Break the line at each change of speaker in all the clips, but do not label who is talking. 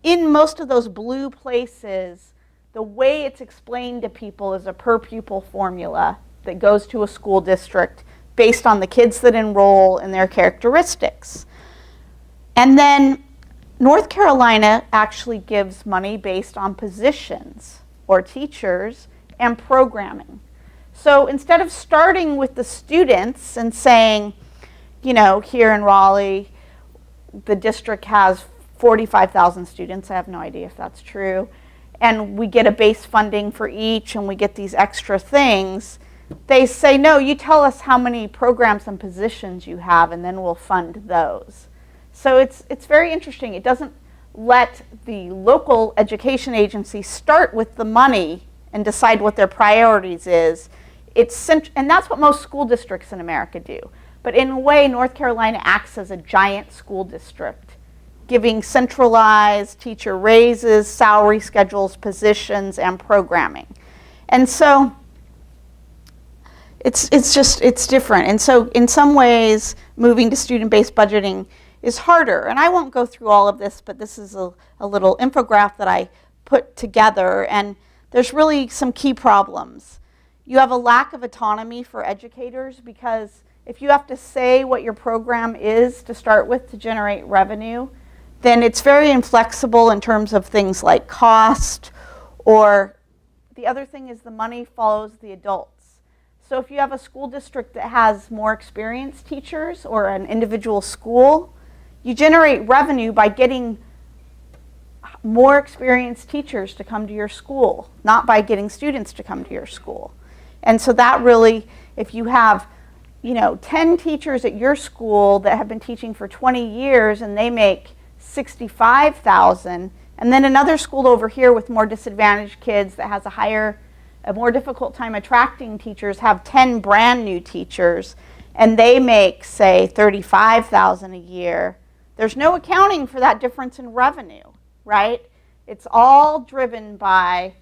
in most of those blue places, the way it's explained to people is a per pupil formula that goes to a school district based on the kids that enroll and their characteristics. And then North Carolina actually gives money based on positions or teachers and programming. So instead of starting with the students and saying, you know, here in Raleigh, the district has 45,000 students. I have no idea if that's true. And we get a base funding for each and we get these extra things. They say, no, you tell us how many programs and positions you have and then we'll fund those. So it's very interesting. It doesn't let the local education agency start with the money and decide what their priorities is. And that's what most school districts in America do. But in a way, North Carolina acts as a giant school district, giving centralized teacher raises, salary schedules, positions, and programming. And so it's different. And so in some ways, moving to student-based budgeting is harder. And I won't go through all of this, but this is a little infographic that I put together. And there's really some key problems. You have a lack of autonomy for educators because if you have to say what your program is to start with to generate revenue, then it's very inflexible in terms of things like cost, or the other thing is the money follows the adults. So if you have a school district that has more experienced teachers or an individual school, you generate revenue by getting more experienced teachers to come to your school, not by getting students to come to your school. And so that really, if you have 10 teachers at your school that have been teaching for 20 years and they make $65,000, and then another school over here with more disadvantaged kids that has a more difficult time attracting teachers have 10 brand new teachers and they make, say, $35,000 a year. There's no accounting for that difference in revenue, right? It's all driven by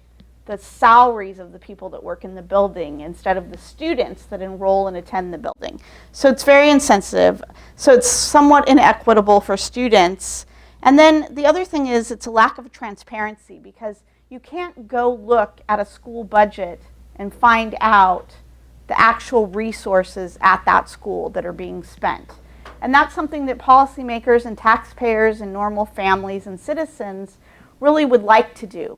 the salaries of the people that work in the building instead of the students that enroll and attend the building. So it's very insensitive. So it's somewhat inequitable for students. And then the other thing is it's a lack of transparency because you can't go look at a school budget and find out the actual resources at that school that are being spent. And that's something that policymakers and taxpayers and normal families and citizens really would like to do.